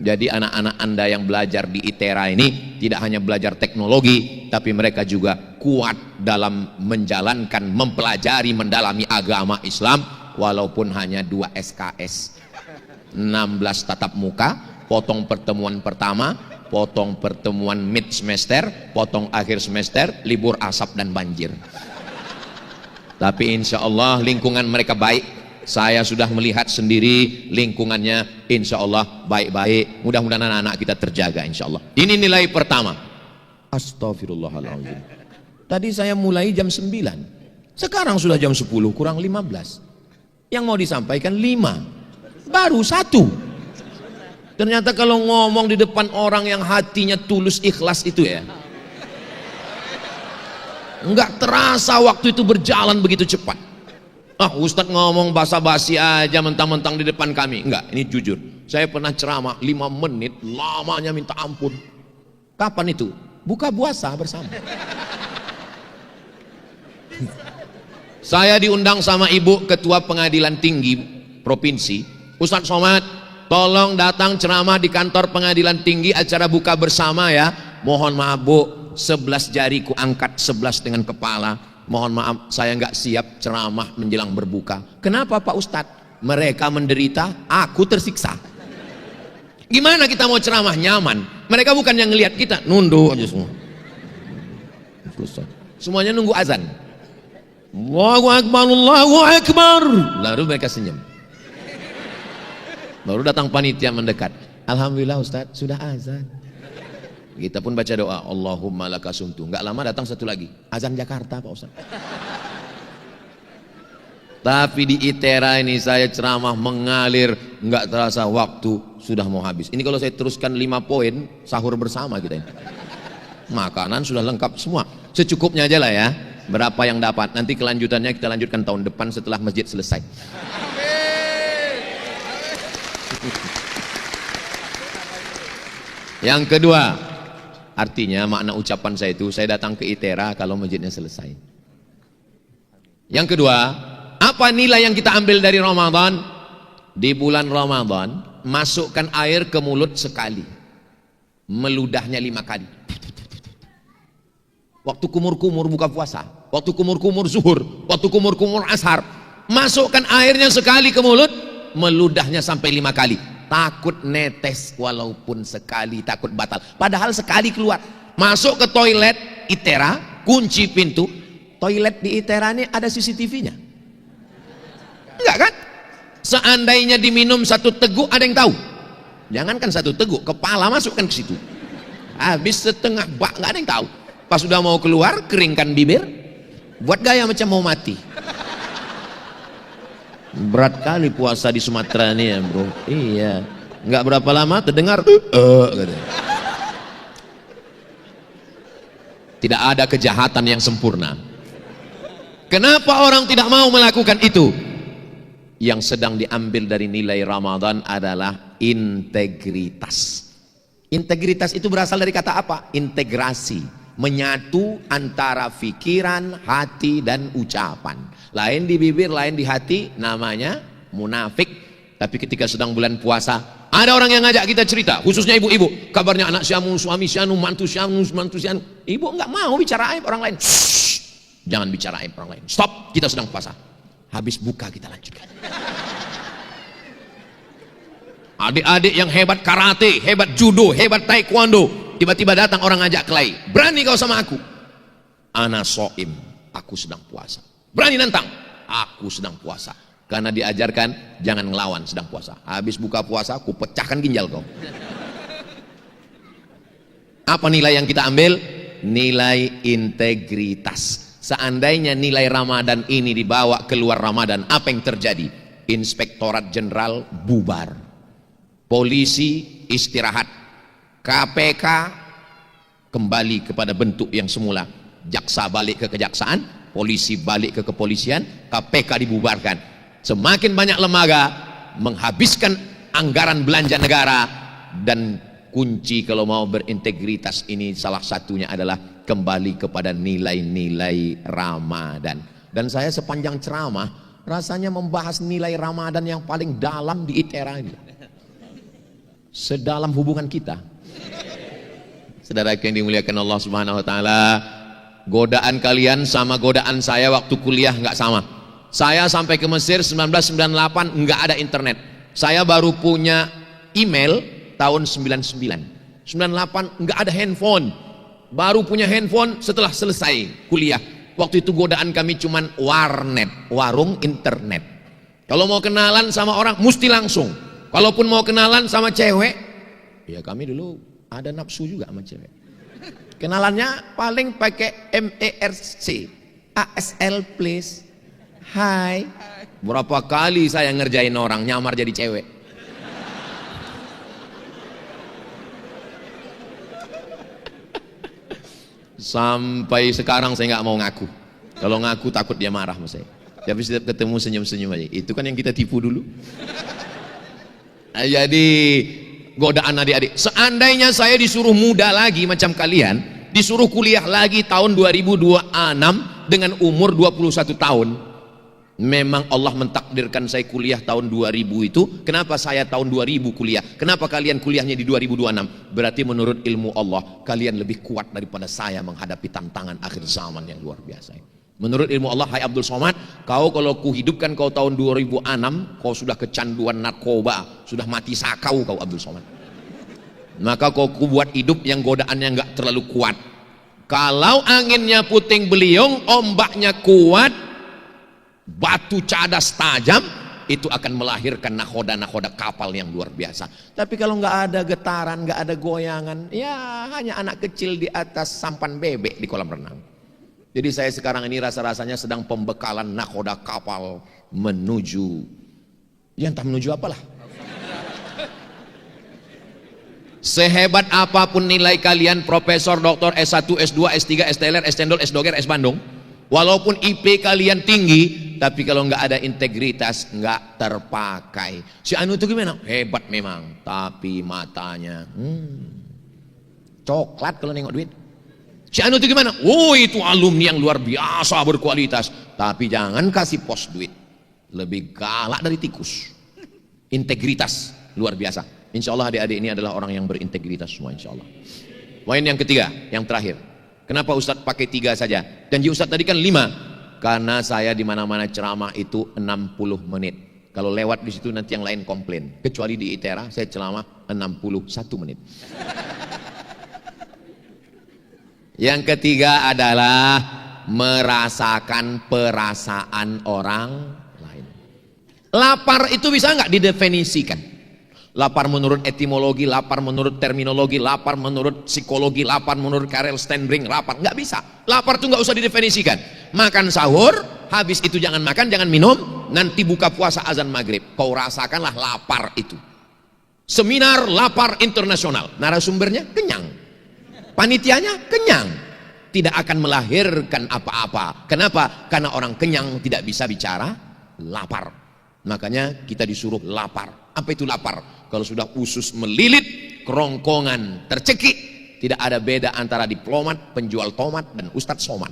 [SPEAKER 1] Jadi anak-anak Anda yang belajar di ITERA ini tidak hanya belajar teknologi, tapi mereka juga kuat dalam menjalankan, mempelajari, mendalami agama Islam, walaupun hanya 2 SKS, 16 tatap muka, potong pertemuan pertama, potong pertemuan mid semester, potong akhir semester, libur asap dan banjir. Tapi insya Allah lingkungan mereka baik. Saya sudah melihat sendiri lingkungannya, insya Allah baik-baik. Mudah-mudahan anak-anak kita terjaga insya Allah. Ini nilai pertama. Astagfirullahaladzim. Tadi saya mulai jam 9, sekarang sudah jam 10 kurang 15. Yang mau disampaikan 5, baru 1. Ternyata kalau ngomong di depan orang yang hatinya tulus ikhlas itu ya, enggak terasa waktu itu berjalan begitu cepat. Ustadz ngomong basa-basi aja mentang-mentang di depan kami. Enggak, ini jujur. Saya pernah ceramah 5 menit, lamanya minta ampun. Kapan itu? Buka puasa bersama. Saya diundang sama ibu ketua pengadilan tinggi provinsi. Ustadz Somad, tolong datang ceramah di kantor pengadilan tinggi, acara buka bersama ya. Mohon maaf bu, 11 jariku angkat, 11 dengan kepala. Mohon maaf, saya nggak siap ceramah menjelang berbuka. Kenapa Pak Ustadz? Mereka menderita, aku tersiksa. Gimana kita mau ceramah nyaman? Mereka bukan yang ngelihat kita, nunduk aja semua. Semuanya nunggu azan. Allahu Akbar, Allahu Akbar. Lalu mereka senyum. Baru datang panitia mendekat. Alhamdulillah Ustadz, sudah azan. Kita pun baca doa, Allahumma lakasuntu. Enggak lama datang satu lagi, azan Jakarta Pak Ustaz. Tapi di ITERA ini saya ceramah mengalir, enggak terasa waktu sudah mau habis. Ini kalau saya teruskan 5 poin, sahur bersama kita ini. Makanan sudah lengkap semua. Secukupnya aja lah ya. Berapa yang dapat? Nanti kelanjutannya kita lanjutkan tahun depan setelah masjid selesai. Yang kedua, artinya makna ucapan saya itu, saya datang ke ITERA kalau masjidnya selesai. Yang kedua, apa nilai yang kita ambil dari Ramadan? Di bulan Ramadan, masukkan air ke mulut sekali, meludahnya 5 kali. Waktu kumur-kumur buka puasa, waktu kumur-kumur zuhur, waktu kumur-kumur ashar, masukkan airnya sekali ke mulut, meludahnya sampai 5 kali. Takut netes walaupun sekali, takut batal. Padahal sekali keluar. Masuk ke toilet ITERA, kunci pintu. Toilet di ITERA ini ada CCTV-nya? Enggak kan? Seandainya diminum 1 teguk, ada yang tahu? Jangankan 1 teguk, kepala masukkan ke situ. Habis setengah bak, enggak ada yang tahu. Pas sudah mau keluar, keringkan bibir, buat gaya macam mau mati. Berat kali puasa di Sumatera ini ya bro. Iya. Nggak berapa lama terdengar gitu. Tidak ada kejahatan yang sempurna. Kenapa orang tidak mau melakukan itu? Yang sedang diambil dari nilai Ramadan adalah integritas. Integritas itu berasal dari kata apa? Integrasi, menyatu antara pikiran, hati, dan ucapan. Lain di bibir, lain di hati, namanya munafik. Tapi ketika sedang bulan puasa, ada orang yang ngajak kita cerita, khususnya ibu-ibu, kabarnya anak siamu, suami sianu, mantu sianu, mantu sianu. Ibu nggak mau bicara aib orang lain. Shhh, jangan bicara aib orang lain. Stop, kita sedang puasa. Habis buka kita lanjutkan. Adik-adik yang hebat karate, hebat judo, hebat taekwondo, tiba-tiba datang orang ngajak kelahi. Berani kau sama aku? Ana soim, aku sedang puasa. Berani nantang? Aku sedang puasa. Karena diajarkan jangan ngelawan sedang puasa. Habis buka puasa, aku pecahkan ginjal kau. Apa nilai yang kita ambil? Nilai integritas. Seandainya nilai Ramadan ini dibawa keluar Ramadan, apa yang terjadi? Inspektorat Jenderal bubar, polisi istirahat, KPK kembali kepada bentuk yang semula, jaksa balik ke kejaksaan, polisi balik ke kepolisian, KPK dibubarkan. Semakin banyak lembaga menghabiskan anggaran belanja negara, dan kunci kalau mau berintegritas ini salah satunya adalah kembali kepada nilai-nilai Ramadan. Dan saya sepanjang ceramah rasanya membahas nilai Ramadan yang paling dalam di ITERA ini, sedalam hubungan kita. Saudara yang dimuliakan Allah Subhanahu wa taala, godaan kalian sama godaan saya waktu kuliah nggak sama. Saya sampai ke Mesir 1998 nggak ada internet. Saya baru punya email tahun 99. 98 nggak ada handphone. Baru punya handphone setelah selesai kuliah. Waktu itu godaan kami cuman warnet, warung internet. Kalau mau kenalan sama orang mesti langsung. Kalaupun mau kenalan sama cewek, ya kami dulu ada nafsu juga sama cewek. Kenalannya paling pakai MERC, ASL please. Hai. Berapa kali saya ngerjain orang nyamar jadi cewek. Sampai sekarang saya nggak mau ngaku. Kalau ngaku takut dia marah sama saya. Tapi setiap ketemu senyum-senyum aja. Itu kan yang kita tipu dulu. Jadi godaan adik-adik. Seandainya saya disuruh muda lagi macam kalian, disuruh kuliah lagi tahun 2026 dengan umur 21 tahun. Memang Allah mentakdirkan saya kuliah tahun 2000 itu. Kenapa saya tahun 2000 kuliah? Kenapa kalian kuliahnya di 2026? Berarti menurut ilmu Allah kalian lebih kuat daripada saya menghadapi tantangan akhir zaman yang luar biasa. Menurut ilmu Allah, hai Abdul Somad, kau kalau kuhidupkan kau tahun 2006, kau sudah kecanduan narkoba, sudah mati sakau kau Abdul Somad. Maka kau buat hidup yang godaannya enggak terlalu kuat. Kalau anginnya puting beliung, ombaknya kuat, batu cadas tajam, itu akan melahirkan nakoda-nakoda kapal yang luar biasa. Tapi kalau nggak ada getaran, nggak ada goyangan, ya hanya anak kecil di atas sampan bebek di kolam renang. Jadi saya sekarang ini rasa-rasanya sedang pembekalan nakoda kapal menuju, ya entah menuju apalah. Sehebat apapun nilai kalian, profesor, doktor, S1, S2, S3, STLR, S-Cendol, S-Doger, S-Bandung, walaupun IP kalian tinggi, tapi kalau nggak ada integritas nggak terpakai. Si Anu itu gimana? Hebat memang, tapi matanya coklat kalau nengok duit. Si Anu itu gimana? Oh itu alumni yang luar biasa berkualitas, tapi jangan kasih pos duit, lebih galak dari tikus. Integritas luar biasa. Insya Allah adik-adik ini adalah orang yang berintegritas semua insya Allah. Poin yang ketiga, yang terakhir. Kenapa Ustadz pakai 3 saja? Janji Ustadz tadi kan 5. Karena saya di mana-mana ceramah itu 60 menit. Kalau lewat di situ nanti yang lain komplain. Kecuali di ITERA saya ceramah 61 menit. Yang ketiga adalah merasakan perasaan orang lain. Lapar itu bisa nggak didefinisikan? Lapar menurut etimologi, lapar menurut terminologi, lapar menurut psikologi, lapar menurut Karel Steinbrink, lapar nggak bisa. Lapar itu nggak usah didefinisikan. Makan sahur, habis itu jangan makan, jangan minum, nanti buka puasa azan maghrib. Kau rasakanlah lapar itu. Seminar lapar internasional, narasumbernya kenyang, panitianya kenyang, tidak akan melahirkan apa-apa. Kenapa? Karena orang kenyang tidak bisa bicara lapar. Makanya kita disuruh lapar. Apa itu lapar? Kalau sudah usus melilit, kerongkongan tercekik, tidak ada beda antara diplomat, penjual tomat, dan Ustadz Somad.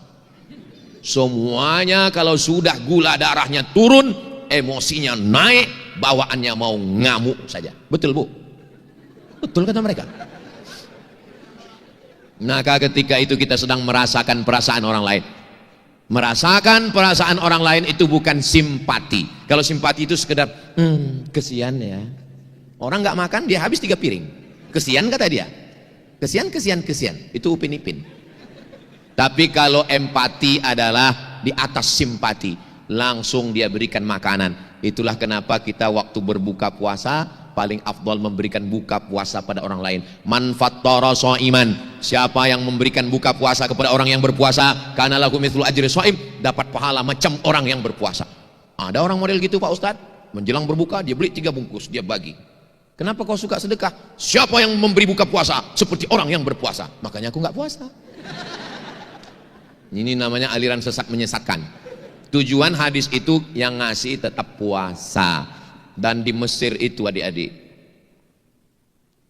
[SPEAKER 1] Semuanya kalau sudah gula darahnya turun, emosinya naik, bawaannya mau ngamuk saja. Betul Bu? Betul kata mereka. Maka ketika itu kita sedang merasakan perasaan orang lain. Merasakan perasaan orang lain itu bukan simpati. Kalau simpati itu sekedar kesian ya. Orang nggak makan dia habis 3 piring. Kesian kata dia. Kesian. Itu upin ipin. Tapi kalau empati adalah di atas simpati, langsung dia berikan makanan. Itulah kenapa kita waktu berbuka puasa paling afdal memberikan buka puasa pada orang lain. Man fattara shaiman, siapa yang memberikan buka puasa kepada orang yang berpuasa, kana lahu mithlu ajri shaim, dapat pahala macam orang yang berpuasa. Ada orang model gitu Pak Ustadz, menjelang berbuka dia beli 3 bungkus, dia bagi. Kenapa kau suka sedekah? Siapa yang memberi buka puasa seperti orang yang berpuasa, makanya aku nggak puasa. Ini namanya aliran sesat menyesatkan. Tujuan hadis itu yang ngasih tetap puasa. Dan di Mesir itu adik-adik,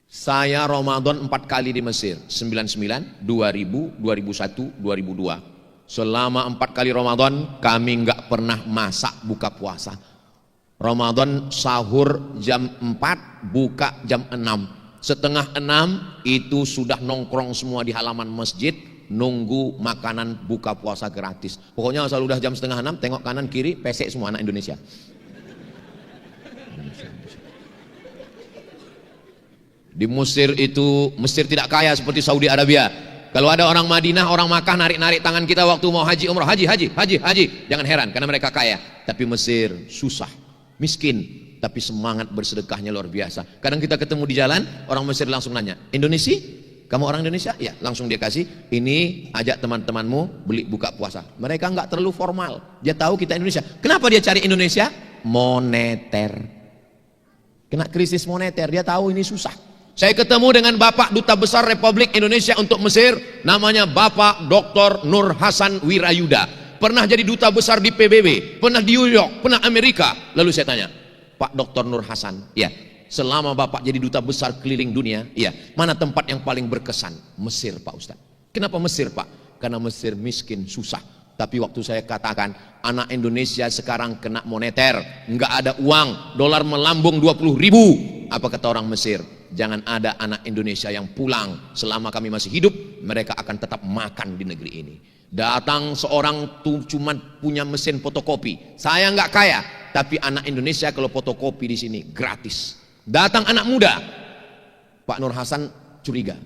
[SPEAKER 1] saya Ramadan 4 kali di Mesir, 99, 2000, 2001, 2002. Selama 4 kali Ramadan kami nggak pernah masak buka puasa. Ramadan sahur jam 4, buka jam 6. Setengah 6 itu sudah nongkrong semua di halaman masjid, nunggu makanan buka puasa gratis. Pokoknya asal udah jam setengah 6, tengok kanan kiri, pesek semua anak Indonesia. Di Mesir itu, Mesir tidak kaya seperti Saudi Arabia. Kalau ada orang Madinah, orang Makkah narik-narik tangan kita waktu mau haji umrah, haji, jangan heran karena mereka kaya. Tapi Mesir susah, miskin, tapi semangat bersedekahnya luar biasa. Kadang kita ketemu di jalan, orang Mesir langsung nanya, Indonesia? Kamu orang Indonesia? Ya, langsung dia kasih, ini ajak teman-temanmu beli buka puasa. Mereka nggak terlalu formal, dia tahu kita Indonesia. Kenapa dia cari Indonesia? Moneter. Kena krisis moneter, dia tahu ini susah. Saya ketemu dengan Bapak Duta Besar Republik Indonesia untuk Mesir, namanya Bapak Dr. Nur Hasan Wirayuda. Pernah jadi duta besar di PBB, pernah di New York, pernah Amerika. Lalu saya tanya, Pak Dr. Nur Hasan, ya, selama Bapak jadi duta besar keliling dunia, ya, mana tempat yang paling berkesan? Mesir Pak Ustadz. Kenapa Mesir Pak? Karena Mesir miskin, susah. Tapi waktu saya katakan, anak Indonesia sekarang kena moneter, nggak ada uang, dolar melambung 20.000. Apa kata orang Mesir? Jangan ada anak Indonesia yang pulang selama kami masih hidup, mereka akan tetap makan di negeri ini. Datang seorang tuh cuma punya mesin fotokopi, saya nggak kaya, tapi anak Indonesia kalau fotokopi di sini gratis. Datang anak muda, Pak Nur Hasan curiga,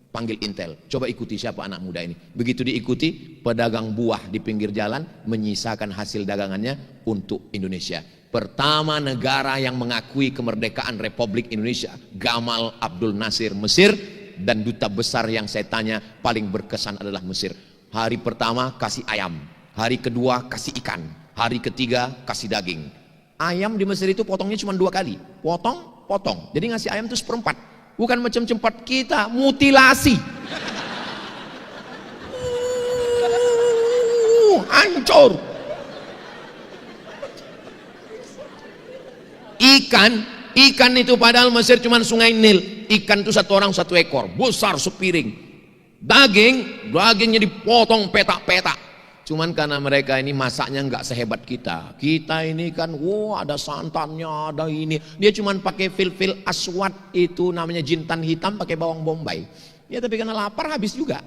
[SPEAKER 1] panggil Intel, coba ikuti siapa anak muda ini. Begitu diikuti, pedagang buah di pinggir jalan menyisakan hasil dagangannya untuk Indonesia. Pertama negara yang mengakui kemerdekaan Republik Indonesia, Gamal Abdul Nasir Mesir, dan duta besar yang saya tanya paling berkesan adalah Mesir. Hari pertama kasih ayam, hari kedua kasih ikan, hari ketiga kasih daging. Ayam di Mesir itu potongnya cuma 2 kali, potong, jadi ngasih ayam itu 1/4. Bukan macam cepat kita mutilasi. Hancur. Ikan itu padahal Mesir cuma sungai Nil. Ikan itu 1 orang 1 ekor, besar sepiring. Dagingnya dipotong petak-petak. Cuman karena mereka ini masaknya nggak sehebat kita. Kita ini kan, ada santannya, ada ini. Dia cuma pakai fil-fil aswad, itu namanya jintan hitam, pakai bawang bombay. Ya tapi karena lapar habis juga.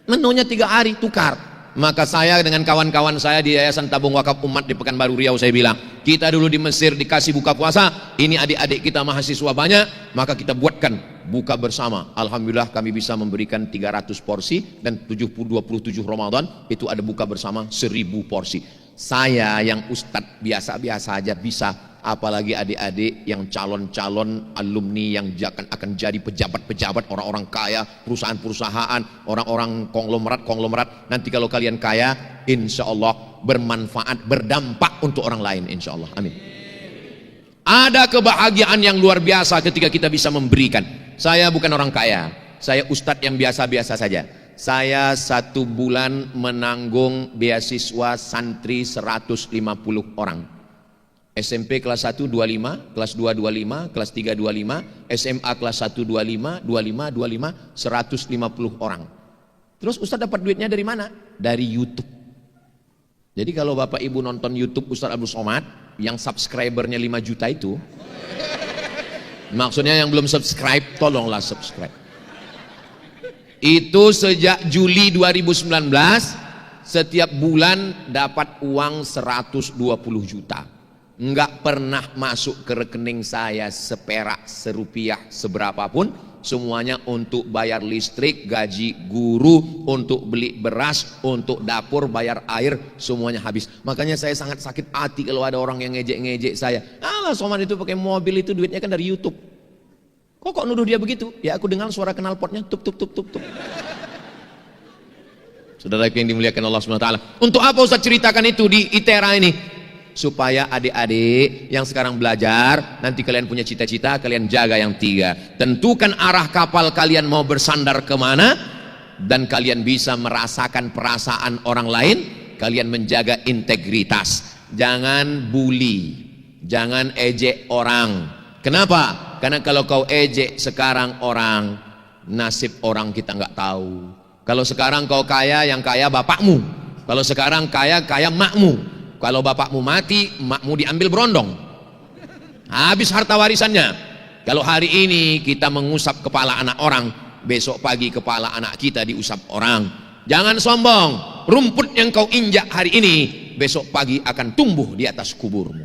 [SPEAKER 1] Menunya 3 hari tukar. Maka saya dengan kawan-kawan saya di Yayasan Tabung Wakaf Umat di Pekanbaru Riau, saya bilang, kita dulu di Mesir dikasih buka puasa, ini adik-adik kita mahasiswa banyak, maka kita buatkan buka bersama. Alhamdulillah kami bisa memberikan 300 porsi, dan 27 Ramadan itu ada buka bersama 1000 porsi. Saya yang ustadz biasa-biasa aja bisa, apalagi adik-adik yang calon-calon alumni yang akan jadi pejabat-pejabat, orang-orang kaya, perusahaan-perusahaan, orang-orang konglomerat. Nanti kalau kalian kaya, insya Allah bermanfaat, berdampak untuk orang lain, insya Allah. Amin. Ada kebahagiaan yang luar biasa ketika kita bisa memberikan. Saya bukan orang kaya, saya ustadz yang biasa-biasa saja. Saya 1 bulan menanggung beasiswa santri 150 orang. SMP kelas 1 25, kelas 2 25, kelas 3 25, SMA kelas 1 25, 25, 150 orang. Terus ustadz dapat duitnya dari mana? Dari YouTube. Jadi kalau Bapak Ibu nonton YouTube Ustadz Abdul Somad yang subscribernya 5 juta itu, maksudnya yang belum subscribe, tolonglah subscribe. Itu sejak Juli 2019 setiap bulan dapat uang 120 juta. Enggak pernah masuk ke rekening saya seperak, serupiah, seberapapun. Semuanya untuk bayar listrik, gaji guru, untuk beli beras, untuk dapur, bayar air, semuanya habis. Makanya saya sangat sakit hati kalau ada orang yang ngejek-ngejek saya. Alah, Somad itu pakai mobil itu duitnya kan dari YouTube. Kok nuduh dia begitu? Ya aku dengar suara knalpotnya tup tup tup tup tup. Saudara yang dimuliakan Allah SWT. Untuk apa Ustaz ceritakan itu di ITERA ini? Supaya adik-adik yang sekarang belajar, nanti kalian punya cita-cita, kalian jaga yang 3. Tentukan arah kapal kalian mau bersandar kemana, dan kalian bisa merasakan perasaan orang lain. Kalian menjaga integritas, jangan bully, jangan ejek orang. Kenapa? Karena kalau kau ejek sekarang orang, nasib orang kita nggak tahu. Kalau sekarang kau kaya, yang kaya bapakmu. Kalau sekarang kaya makmu. Kalau bapakmu mati, makmu diambil berondong, habis harta warisannya. Kalau hari ini kita mengusap kepala anak orang, besok pagi kepala anak kita diusap orang. Jangan sombong. Rumput yang kau injak hari ini, besok pagi akan tumbuh di atas kuburmu.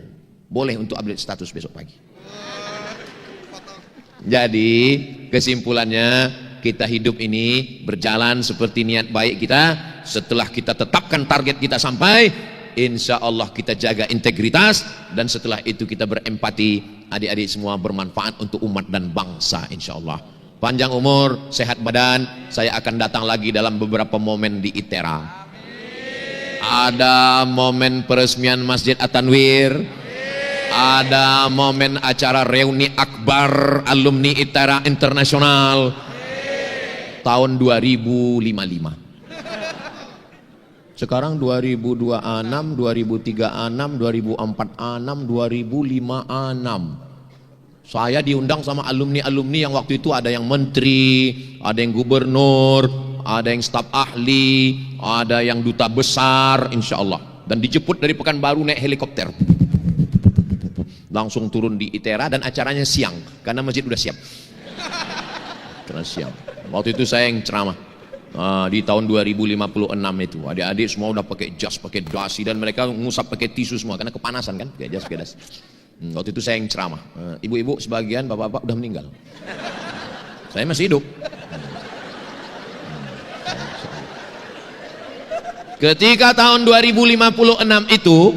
[SPEAKER 1] Boleh untuk update status besok pagi. Jadi kesimpulannya, kita hidup ini berjalan seperti niat baik kita. Setelah kita tetapkan target kita sampai, insya Allah kita jaga integritas, dan setelah itu kita berempati. Adik-adik semua bermanfaat untuk umat dan bangsa insya Allah. Panjang umur, sehat badan. Saya akan datang lagi dalam beberapa momen di ITERA. Ada momen peresmian Masjid At-Tanwir, ada momen acara reuni akbar alumni ITERA internasional tahun 2055. Sekarang 2026, 2036, 2046, 2056. Saya diundang sama alumni-alumni yang waktu itu ada yang menteri, ada yang gubernur, ada yang staf ahli, ada yang duta besar, insya Allah. Dan dijemput dari Pekanbaru naik helikopter. Langsung turun di ITERA, dan acaranya siang karena masjid udah siap. Karena siang. Waktu itu saya yang ceramah. Di tahun 2056 itu adik-adik semua udah pakai jas, pakai dasi, dan mereka ngusap pakai tisu semua karena kepanasan kan, pakai jas, pakai dasi. Waktu itu saya yang ceramah. Ibu-ibu sebagian, bapak-bapak udah meninggal. Saya masih hidup. Ketika tahun 2056 itu,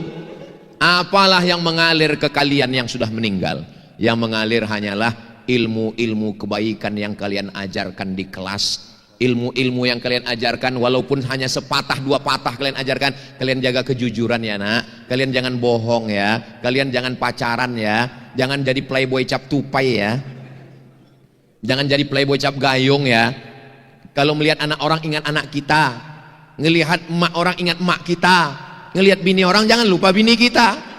[SPEAKER 1] apalah yang mengalir ke kalian yang sudah meninggal? Yang mengalir hanyalah ilmu-ilmu kebaikan yang kalian ajarkan di kelas. Ilmu-ilmu yang kalian ajarkan, walaupun hanya sepatah dua patah kalian ajarkan. Kalian jaga kejujuran ya nak, kalian jangan bohong ya, kalian jangan pacaran ya, jangan jadi playboy cap tupai ya, jangan jadi playboy cap gayung ya. Kalau melihat anak orang ingat anak kita, ngelihat emak orang ingat emak kita, ngelihat bini orang jangan lupa bini kita.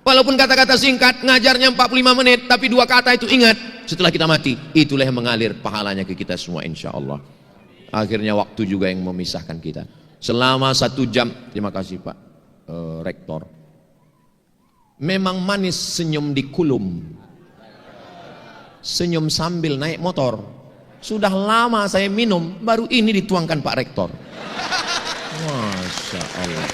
[SPEAKER 1] Walaupun kata-kata singkat, ngajarnya 45 menit, tapi 2 kata itu ingat setelah kita mati. Itulah yang mengalir pahalanya ke kita semua insya Allah. Akhirnya waktu juga yang memisahkan kita. Selama 1 jam, terima kasih Pak Rektor. Memang manis senyum di kulum, senyum sambil naik motor. Sudah lama saya minum, baru ini dituangkan Pak Rektor. Masya Allah.